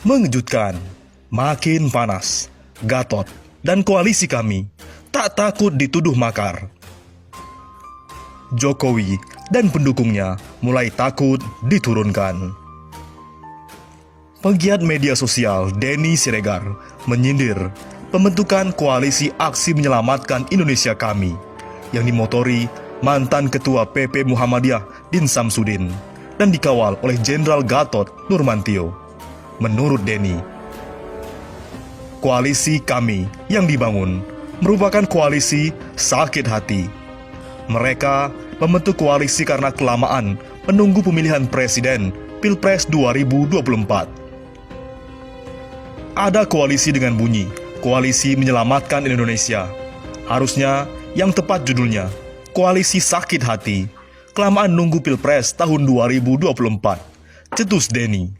Mengejutkan, makin panas. Gatot dan koalisi kami tak takut dituduh makar. Jokowi dan pendukungnya mulai takut diturunkan. Penggiat media sosial Denny Siregar menyindir pembentukan koalisi aksi menyelamatkan Indonesia kami yang dimotori mantan Ketua PP Muhammadiyah Din Samsudin dan dikawal oleh Jenderal Gatot Nurmantio. Menurut Denny, koalisi kami yang dibangun merupakan koalisi sakit hati. Mereka membentuk koalisi karena kelamaan menunggu pemilihan presiden Pilpres 2024. Ada koalisi dengan bunyi Koalisi Menyelamatkan Indonesia. Harusnya yang tepat judulnya Koalisi Sakit Hati. Kelamaan nunggu Pilpres tahun 2024. Cetus Denny.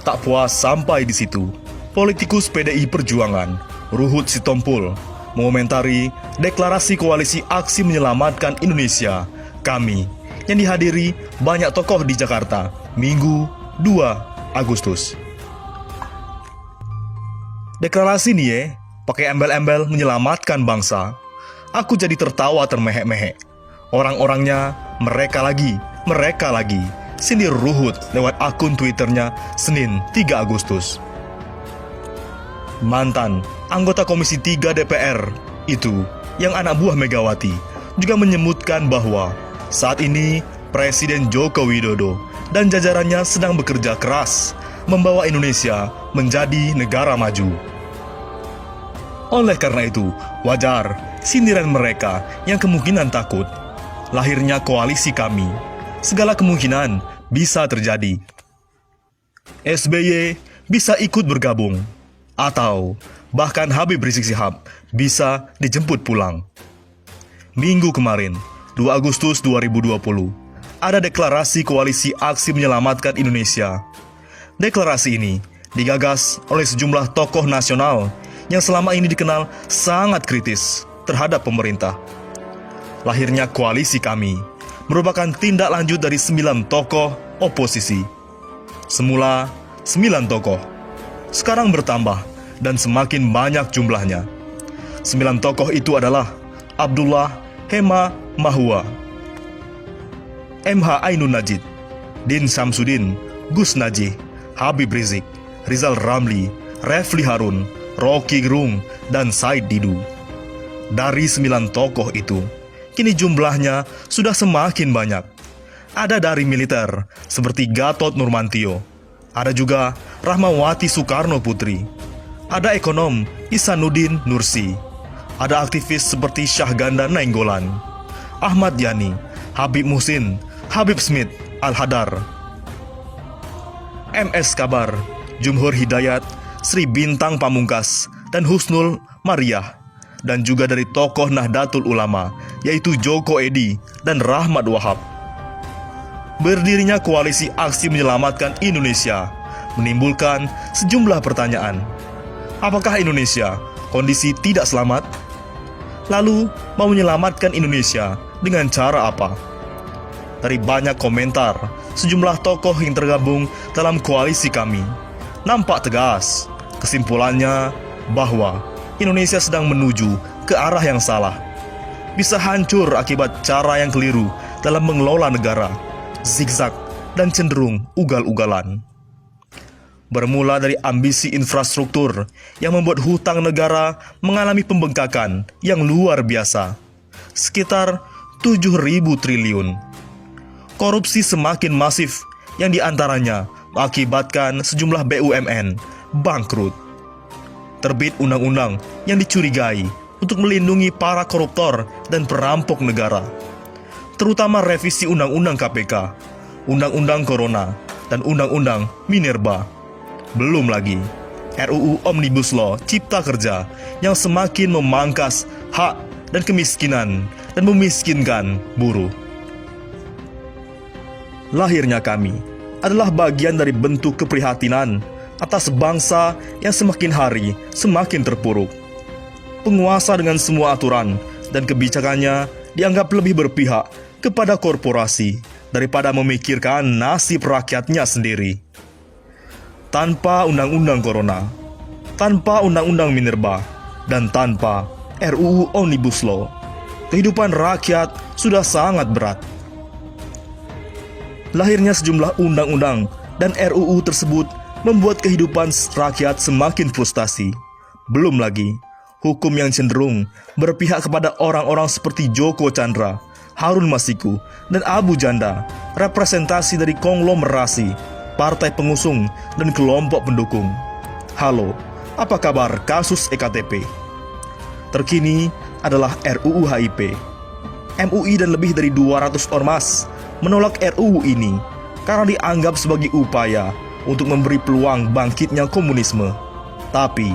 Tak puas sampai di situ, politikus PDI Perjuangan Ruhut Sitompul mengomentari deklarasi koalisi aksi menyelamatkan Indonesia kami yang dihadiri banyak tokoh di Jakarta Minggu 2 Agustus. Deklarasi nih pakai embel-embel menyelamatkan bangsa. Aku jadi tertawa termehek-mehek. Orang-orangnya mereka lagi. Sindir Ruhut lewat akun Twitternya Senin 3 Agustus. Mantan anggota Komisi 3 DPR itu, yang anak buah Megawati, juga menyebutkan bahwa saat ini Presiden Joko Widodo dan jajarannya sedang bekerja keras membawa Indonesia menjadi negara maju. Oleh karena itu, wajar sindiran mereka yang kemungkinan takut. Lahirnya koalisi kami, segala kemungkinan bisa terjadi. SBY bisa ikut bergabung, atau bahkan Habib Rizik Syihab bisa dijemput pulang. Minggu kemarin, 2 Agustus 2020, ada deklarasi Koalisi Aksi Menyelamatkan Indonesia. Deklarasi ini digagas oleh sejumlah tokoh nasional yang selama ini dikenal sangat kritis terhadap pemerintah. Lahirnya koalisi kami merupakan tindak lanjut dari 9 tokoh oposisi. Semula 9 tokoh, sekarang bertambah dan semakin banyak jumlahnya. 9 tokoh itu adalah Abdullah Hema Mahua, MH Ainun Najib, Din Samsudin, Gus Najih, Habib Rizik, Rizal Ramli, Refli Harun, Rocky Gerung, dan Said Didu. Dari 9 tokoh itu, kini jumlahnya sudah semakin banyak. Ada dari militer seperti Gatot Nurmantio, ada juga Rahmawati Soekarno Putri, ada ekonom Ihsanuddin Nursi, ada aktivis seperti Syahganda Nainggolan, Ahmad Yani, Habib Muhsin, Habib Smith Al-Hadar, MS Kabar, Jumhur Hidayat, Sri Bintang Pamungkas, dan Husnul Mariah, dan juga dari tokoh Nahdlatul Ulama, yaitu Joko Edi dan Rahmat Wahab. Berdirinya Koalisi Aksi Menyelamatkan Indonesia menimbulkan sejumlah pertanyaan. Apakah Indonesia kondisi tidak selamat? Lalu, mau menyelamatkan Indonesia dengan cara apa? Dari banyak komentar, sejumlah tokoh yang tergabung dalam koalisi kami nampak tegas. Kesimpulannya bahwa Indonesia sedang menuju ke arah yang salah. Bisa hancur akibat cara yang keliru dalam mengelola negara, zigzag dan cenderung ugal-ugalan. Bermula dari ambisi infrastruktur yang membuat hutang negara mengalami pembengkakan yang luar biasa, sekitar 7.000 triliun. Korupsi semakin masif yang diantaranya mengakibatkan sejumlah BUMN bangkrut. Terbit undang-undang yang dicurigai untuk melindungi para koruptor dan perampok negara, terutama revisi Undang-Undang KPK, Undang-Undang Corona, dan Undang-Undang Minerba. Belum lagi RUU Omnibus Law Cipta Kerja yang semakin memangkas hak dan kemiskinan dan memiskinkan buruh. Lahirnya kami adalah bagian dari bentuk keprihatinan atas bangsa yang semakin hari semakin terpuruk. Penguasa dengan semua aturan dan kebijakannya dianggap lebih berpihak kepada korporasi daripada memikirkan nasib rakyatnya sendiri. tanpa undang-undang corona, tanpa undang-undang Minerba, dan tanpa RUU Omnibus Law, kehidupan rakyat sudah sangat berat. Lahirnya sejumlah undang-undang dan RUU tersebut membuat kehidupan rakyat semakin frustasi. Belum lagi, hukum yang cenderung berpihak kepada orang-orang seperti Joko Chandra, Harun Masiku, dan Abu Janda, representasi dari konglomerasi, partai pengusung, dan kelompok pendukung. Halo, apa kabar kasus EKTP? Terkini adalah RUU HIP. MUI dan lebih dari 200 ormas menolak RUU ini karena dianggap sebagai upaya untuk memberi peluang bangkitnya komunisme. Tapi,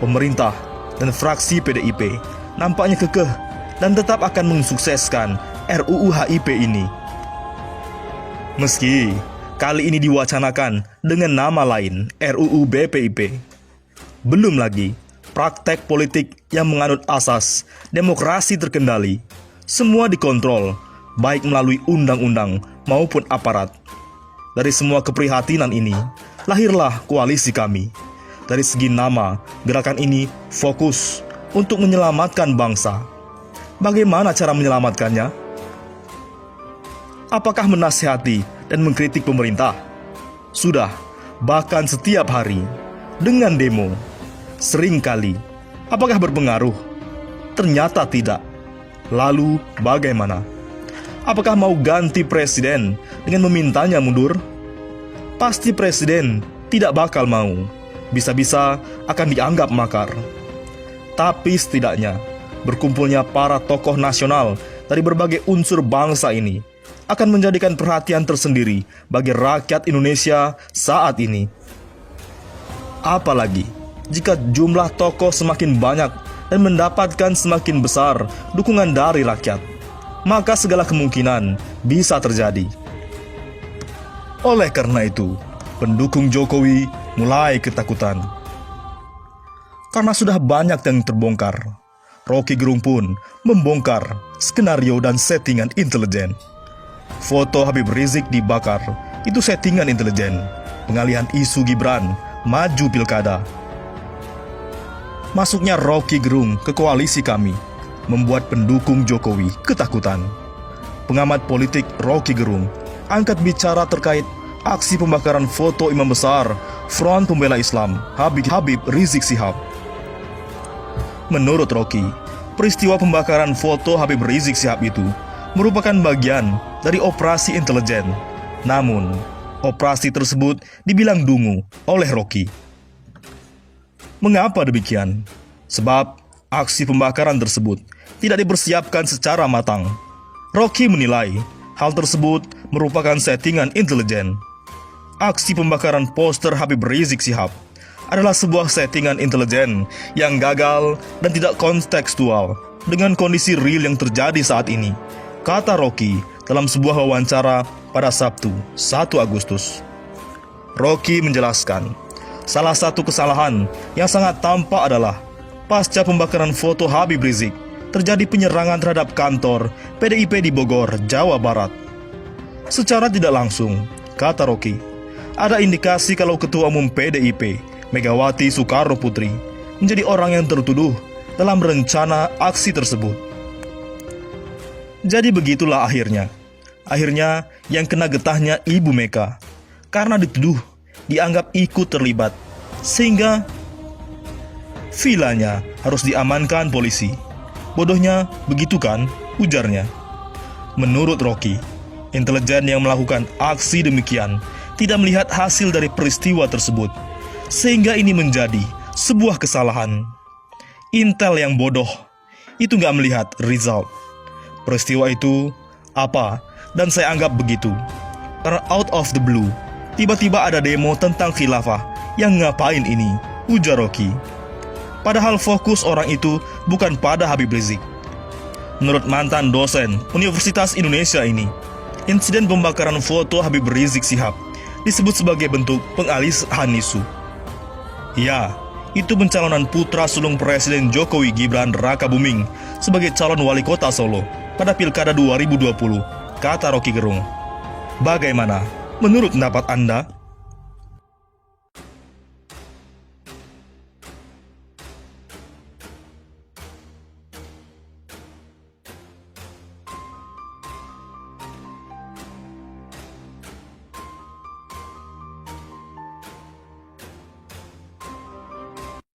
pemerintah dan fraksi PDIP nampaknya kekeh dan tetap akan mensukseskan RUU HIP ini. Meski kali ini diwacanakan dengan nama lain RUU BPIP. Belum lagi praktek politik yang menganut asas demokrasi terkendali. Semua dikontrol, baik melalui undang-undang maupun aparat. Dari semua keprihatinan ini, lahirlah koalisi kami. Dari segi nama, gerakan ini fokus untuk menyelamatkan bangsa. Bagaimana cara menyelamatkannya? Apakah menasihati dan mengkritik pemerintah? Sudah, bahkan setiap hari, dengan demo. Seringkali, apakah berpengaruh? Ternyata tidak. Lalu bagaimana? Apakah mau ganti presiden dengan memintanya mundur? Pasti presiden tidak bakal mau. Bisa-bisa akan dianggap makar. Tapi setidaknya, berkumpulnya para tokoh nasional dari berbagai unsur bangsa ini akan menjadikan perhatian tersendiri bagi rakyat Indonesia saat ini. Apalagi jika jumlah tokoh semakin banyak dan mendapatkan semakin besar dukungan dari rakyat, maka segala kemungkinan bisa terjadi. Oleh karena itu, pendukung Jokowi mulai ketakutan. Karena sudah banyak yang terbongkar, Rocky Gerung pun membongkar skenario dan settingan intelijen. Foto Habib Rizik dibakar, itu settingan intelijen, pengalihan isu Gibran maju pilkada. Masuknya Rocky Gerung ke koalisi kami membuat pendukung Jokowi ketakutan. Pengamat politik Rocky Gerung angkat bicara terkait aksi pembakaran foto imam besar Front Pembela Islam Habib Rizik Syihab. Menurut Rocky, peristiwa pembakaran foto Habib Rizik Syihab itu merupakan bagian dari operasi intelijen. Namun, operasi tersebut dibilang dungu oleh Rocky. Mengapa demikian? Sebab aksi pembakaran tersebut tidak dipersiapkan secara matang. Rocky menilai hal tersebut merupakan settingan intelijen. Aksi pembakaran poster Habib Rizik Syihab adalah sebuah settingan intelijen yang gagal dan tidak kontekstual dengan kondisi real yang terjadi saat ini, kata Rocky dalam sebuah wawancara pada Sabtu, 1 Agustus. Rocky menjelaskan, salah satu kesalahan yang sangat tampak adalah pasca pembakaran foto Habib Rizik, terjadi penyerangan terhadap kantor PDIP di Bogor, Jawa Barat. Secara tidak langsung, kata Rocky, ada indikasi kalau Ketua Umum PDIP, Megawati Soekarno Putri, menjadi orang yang tertuduh dalam rencana aksi tersebut. Jadi begitulah akhirnya. Akhirnya yang kena getahnya Ibu Mega, karena dituduh, dianggap ikut terlibat, sehingga vilanya harus diamankan polisi. Bodohnya begitu kan, ujarnya. Menurut Rocky, intelijen yang melakukan aksi demikian tidak melihat hasil dari peristiwa tersebut, sehingga ini menjadi sebuah kesalahan. Intel yang bodoh itu nggak melihat result. Peristiwa itu apa? Dan saya anggap begitu. Karena out of the blue, tiba-tiba ada demo tentang khilafah. Yang ngapain ini? Ujar Rocky. Padahal fokus orang itu bukan pada Habib Rizik. Menurut mantan dosen Universitas Indonesia ini, insiden pembakaran foto Habib Rizik Syihab disebut sebagai bentuk pengalihan isu. Ya, itu pencalonan putra sulung Presiden Jokowi Gibran Rakabuming sebagai calon wali kota Solo pada Pilkada 2020, kata Rocky Gerung. Bagaimana menurut pendapat Anda?